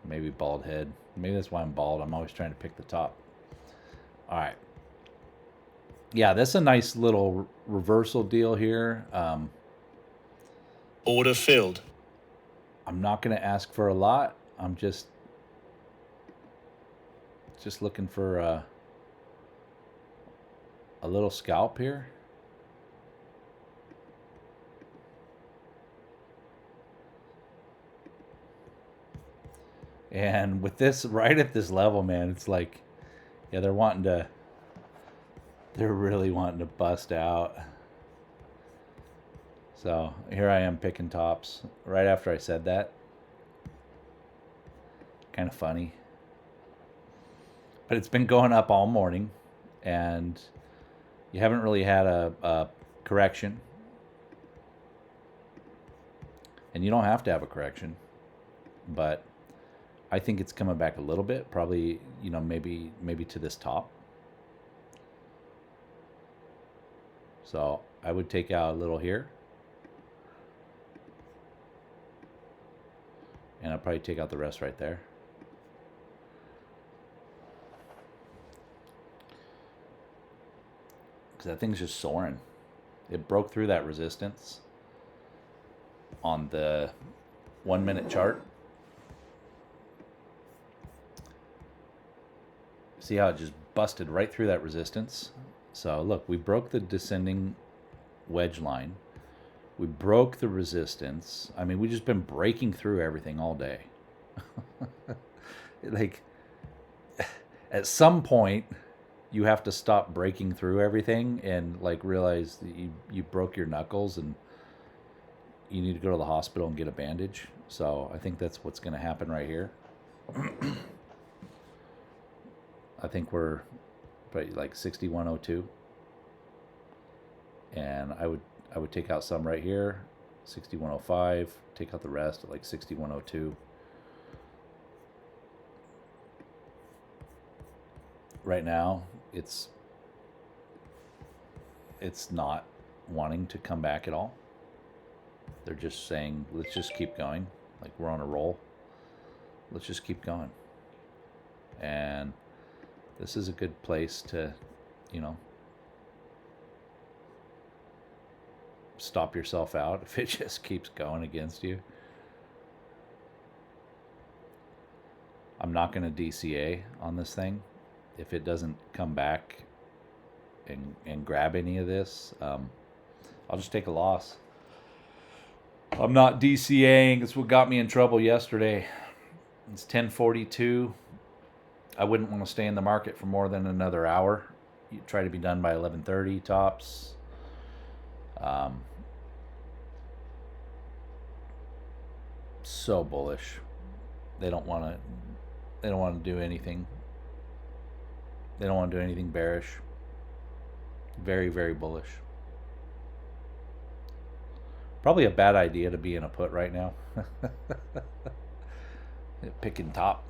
Maybe bald head. Maybe that's why I'm bald. I'm always trying to pick the top. All right. Yeah, that's a nice little reversal deal here. Order filled. I'm not going to ask for a lot. I'm just looking for a little scalp here. And with this, right at this level, man, it's like, yeah, they're really wanting to bust out. So here I am picking tops right after I said that. Kind of funny. But it's been going up all morning, and you haven't really had a correction. And you don't have to have a correction, but I think it's coming back a little bit, probably, you know, maybe to this top. So I would take out a little here, and I'll probably take out the rest right there. Because that thing's just soaring. It broke through that resistance on the 1 minute chart. See how it just busted right through that resistance? So look, we broke the descending wedge line. We broke the resistance. I mean, we've just been breaking through everything all day. Like, at some point, you have to stop breaking through everything and like realize that you broke your knuckles and you need to go to the hospital and get a bandage. So I think that's what's going to happen right here. I think we're probably like 6102, and I would take out some right here, 6105, take out the rest at like 6102. Right now, it's not wanting to come back at all. They're just saying, let's just keep going. Like, we're on a roll. Let's just keep going. And this is a good place to, you know, stop yourself out if it just keeps going against you. I'm not going to DCA on this thing. If it doesn't come back and grab any of this, I'll just take a loss. I'm not DCAing. It's what got me in trouble yesterday. It's 10:42. I wouldn't want to stay in the market for more than another hour. You try to be done by 11:30 tops. So bullish. They don't want to do anything. They don't want to do anything bearish. Very, very bullish. Probably a bad idea to be in a put right now. Picking top.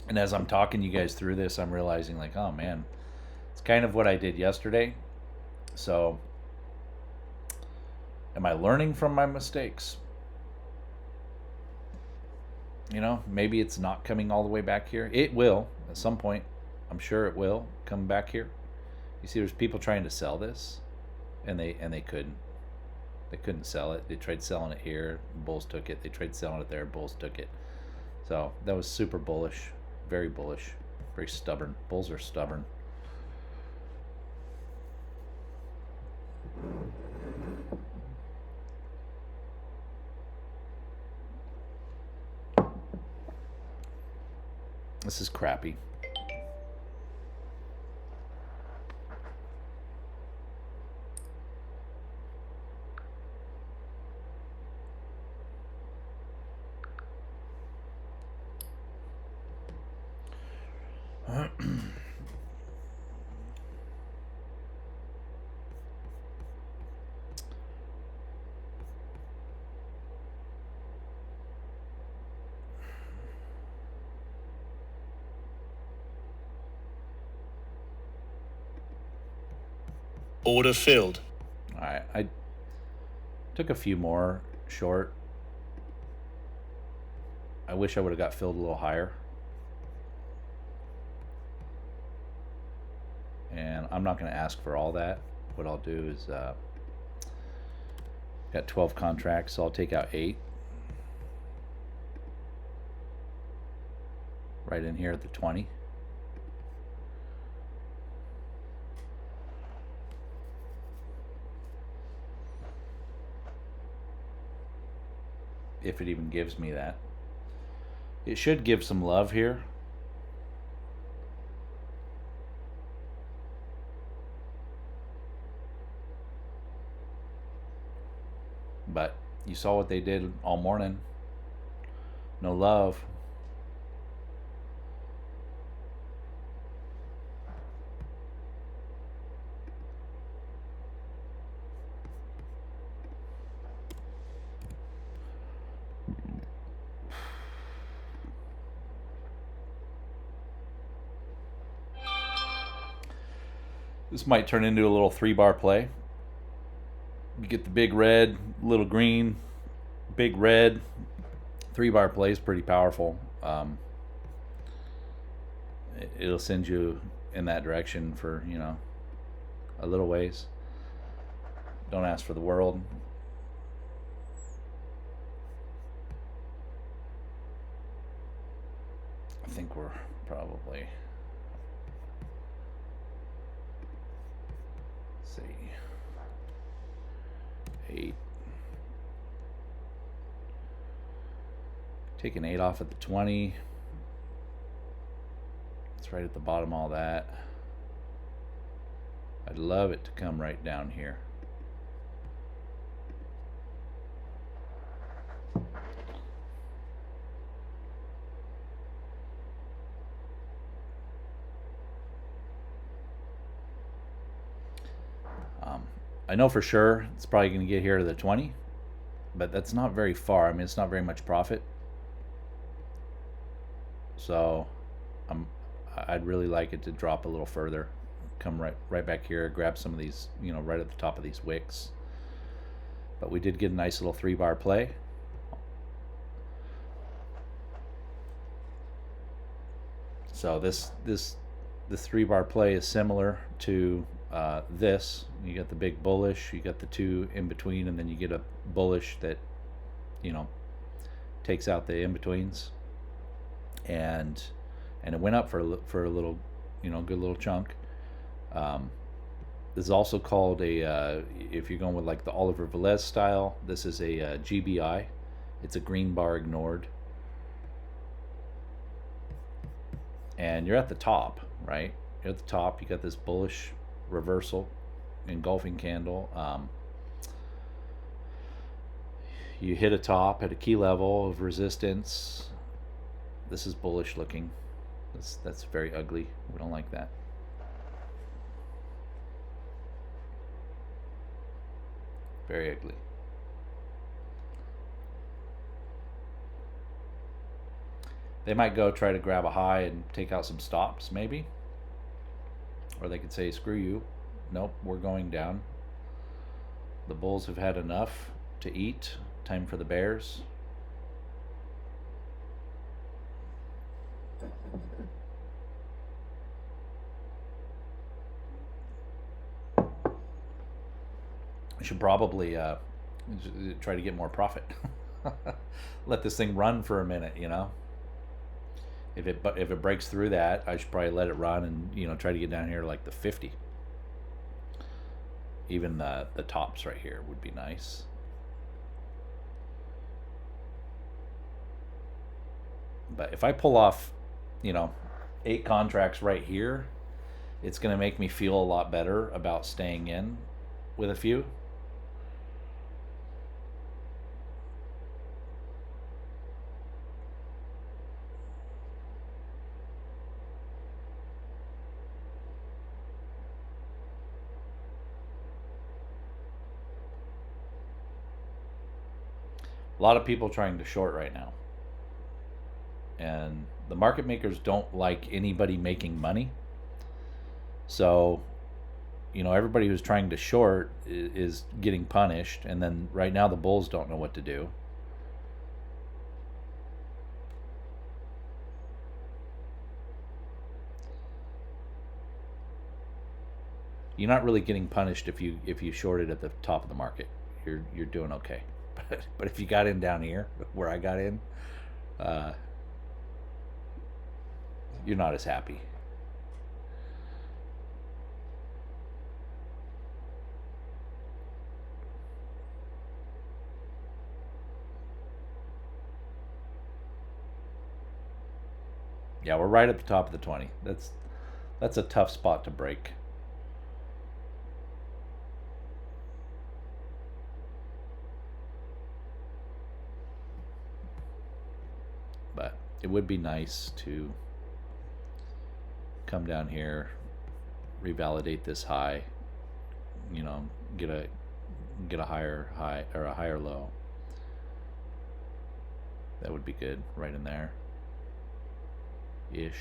And as I'm talking you guys through this, I'm realizing like, oh man, it's kind of what I did yesterday. So am I learning from my mistakes? You know, maybe it's not coming all the way back here. It will at some point. I'm sure it will come back here. You see, there's people trying to sell this, and they couldn't. They couldn't sell it. They tried selling it here. Bulls took it. They tried selling it there. Bulls took it. So that was super bullish. Very bullish. Very stubborn. Bulls are stubborn. This is crappy. Order filled. All right, I took a few more short. I wish I would have got filled a little higher. And I'm not going to ask for all that. What I'll do is, got 12 contracts, so I'll take out 8. Right in here at the 20. If it even gives me that. It should give some love here. But you saw what they did all morning. No love. This might turn into a little 3-bar play. You get the big red, little green, big red. 3-bar play is pretty powerful. It'll send you in that direction for, a little ways. Don't ask for the world. I think we're probably, let's see, 8. Take an 8 off at the 20. It's right at the bottom of all that. I'd love it to come right down here. I know for sure it's probably going to get here to the 20, but that's not very far. I mean, it's not very much profit. So I'd really like it to drop a little further, come right back here, grab some of these, right at the top of these wicks. But we did get a nice little 3-bar play. So the 3-bar play is similar to this. You got the big bullish, you got the 2 in between, and then you get a bullish that takes out the in betweens, and it went up for a little, good little chunk. This is also called a if you're going with like the Oliver Velez style, this is a GBI. It's a green bar ignored, and you're at the top, right? You're at the top. You got this bullish reversal engulfing candle. You hit a top at a key level of resistance. This is bullish looking. That's very ugly. We don't like that. Very ugly. They might go try to grab a high and take out some stops, maybe. Or they could say, screw you. Nope, we're going down. The bulls have had enough to eat. Time for the bears. I should probably try to get more profit. Let this thing run for a minute, If it breaks through that, I should probably let it run and try to get down here to like the 50. Even the tops right here would be nice. But if I pull off, 8 contracts right here, it's going to make me feel a lot better about staying in with a few. A lot of people trying to short right now. And the market makers don't like anybody making money. So, everybody who's trying to short is getting punished. And then right now the bulls don't know what to do. You're not really getting punished if you shorted at the top of the market. You're doing okay. But if you got in down here, where I got in, you're not as happy. Yeah, we're right at the top of the 20. That's a tough spot to break. But it would be nice to come down here, revalidate this high, get a higher high or a higher low. That would be good right in there ish.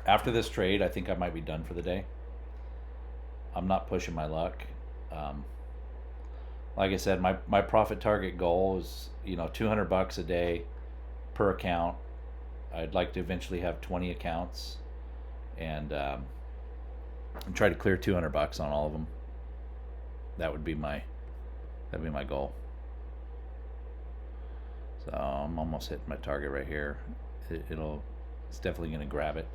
After this trade, I think I might be done for the day. I'm not pushing my luck. Um, like I said, my profit target goal is, $200 a day per account. I'd like to eventually have 20 accounts and try to clear $200 on all of them. That'd be my goal. So I'm almost hitting my target right here. It's definitely going to grab it.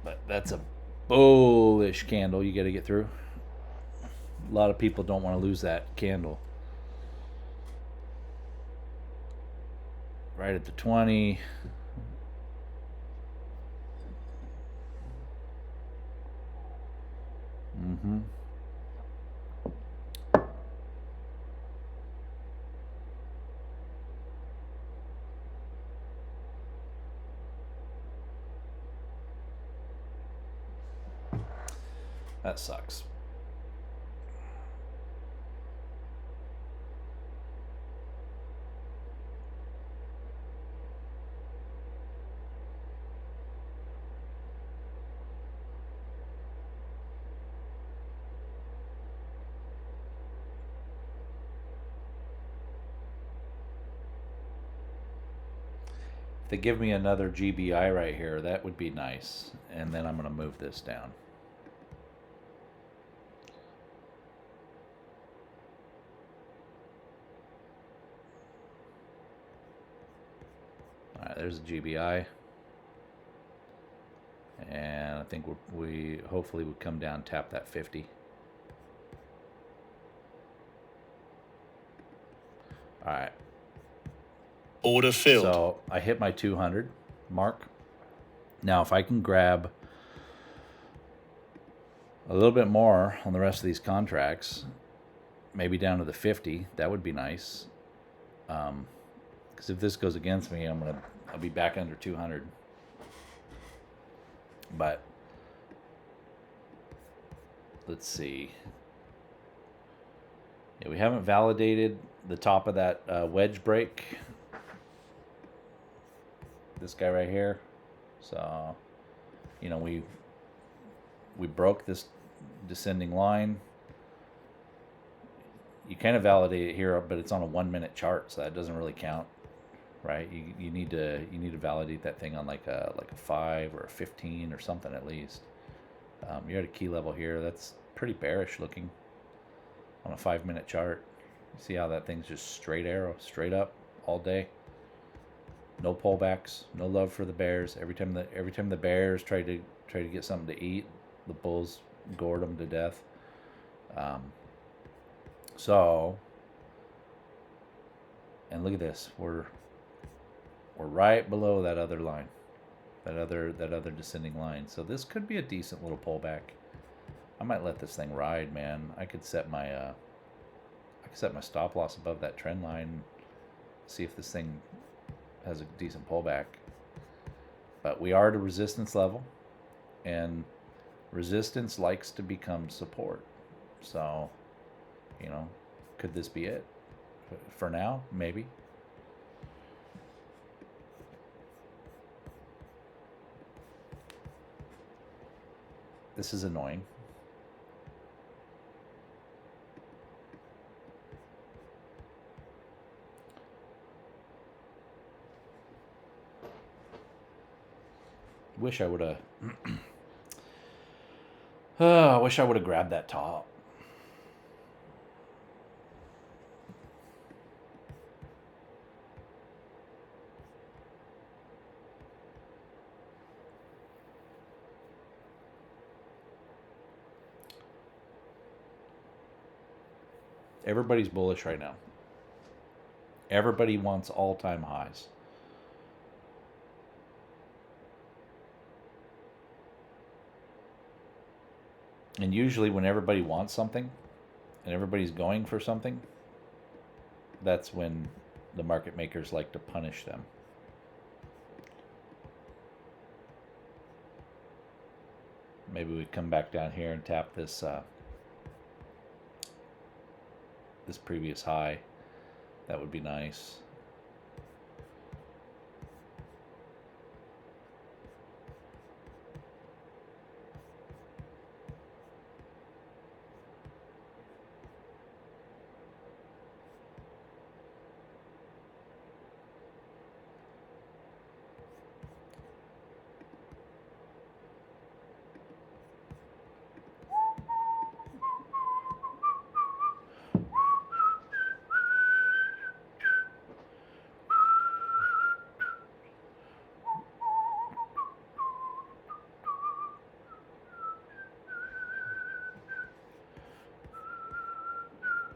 But that's a bullish candle you got to get through. A lot of people don't want to lose that candle. Right at the 20. Mm-hmm. That sucks. If they give me another GBI right here, that would be nice. And then I'm going to move this down. All right, there's a GBI. And I think we hopefully would come down, tap that 50. All right. Order filled. So I hit my 200 mark. Now, if I can grab a little bit more on the rest of these contracts, maybe down to the 50, that would be nice. Because if this goes against me, I'll be back under 200. But let's see. Yeah, we haven't validated the top of that wedge break. This guy right here. So, we broke this descending line. You kind of validate it here, but it's on a 1 minute chart, so that doesn't really count, right? You need to validate that thing on like a 5 or a 15 or something at least. You're at a key level here. That's pretty bearish looking on a 5 minute chart. You see how that thing's just straight arrow, straight up all day. No pullbacks, no love for the bears. Every time the bears try to get something to eat, the bulls gored them to death. And look at this. We're right below that other line, that other descending line. So this could be a decent little pullback. I might let this thing ride, man. I could set my stop loss above that trend line. See if this thing has a decent pullback. But we are at a resistance level, and resistance likes to become support. So, could this be it? For now, maybe. This is annoying. Wish I would have. I wish I would have grabbed that top. Everybody's bullish right now. Everybody wants all-time highs. And usually when everybody wants something and everybody's going for something, that's when the market makers like to punish them. Maybe we come back down here and tap this this previous high. That would be nice.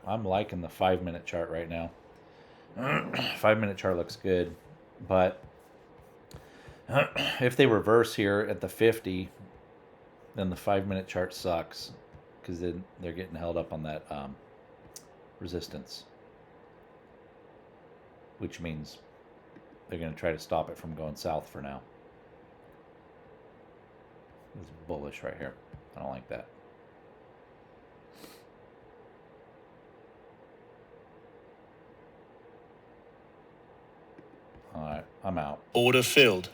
I'm liking the 5-minute chart right now. 5-minute chart looks good, but if they reverse here at the 50, then the 5-minute chart sucks because then they're getting held up on that resistance, which means they're going to try to stop it from going south for now. It's bullish right here. I don't like that. All right, I'm out. Order filled.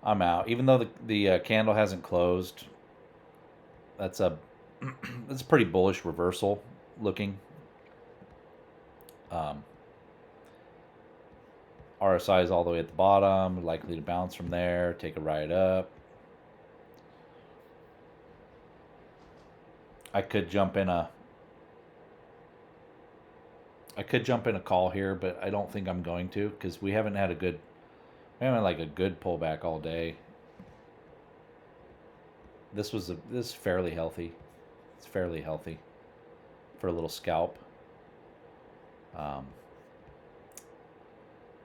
I'm out. Even though the candle hasn't closed, that's a pretty bullish reversal looking. RSI is all the way at the bottom, likely to bounce from there, take a ride up. I could jump in a call here, but I don't think I'm going to because we haven't had a good pullback all day. This is fairly healthy. It's fairly healthy for a little scalp.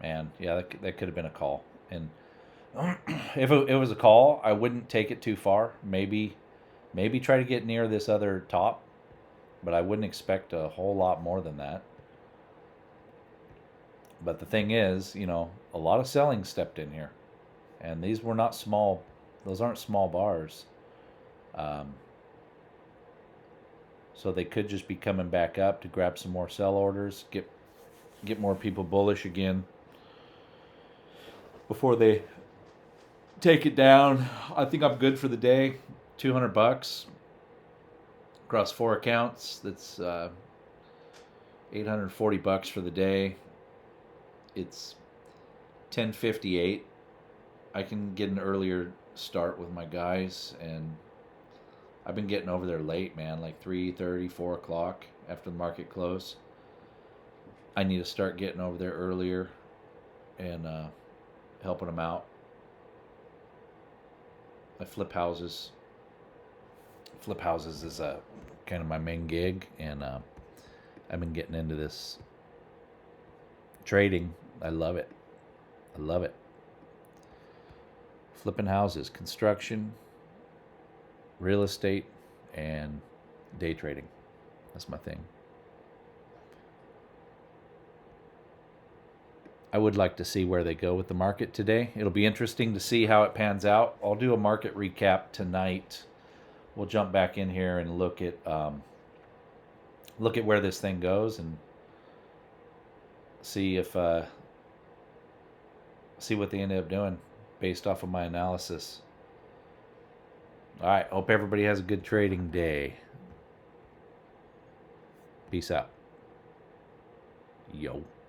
Man, yeah, that could have been a call. And if it was a call, I wouldn't take it too far. Maybe try to get near this other top, but I wouldn't expect a whole lot more than that. But the thing is, a lot of selling stepped in here, and these were not small. Those aren't small bars. So they could just be coming back up to grab some more sell orders, get more people bullish again before they take it down. I think I'm good for the day. $200 across 4 accounts. That's $840 for the day. It's 10:58. I can get an earlier start with my guys, and I've been getting over there late, man, like 3:30, 4 o'clock after the market close. I need to start getting over there earlier and helping them out. I flip houses. Flip houses is kind of my main gig, and I've been getting into this trading. I love it. I love it. Flipping houses, construction, real estate, and day trading. That's my thing. I would like to see where they go with the market today. It'll be interesting to see how it pans out. I'll do a market recap tonight. We'll jump back in here and look at where this thing goes and see if see what they ended up doing based off of my analysis. All right, hope everybody has a good trading day. Peace out. Yo.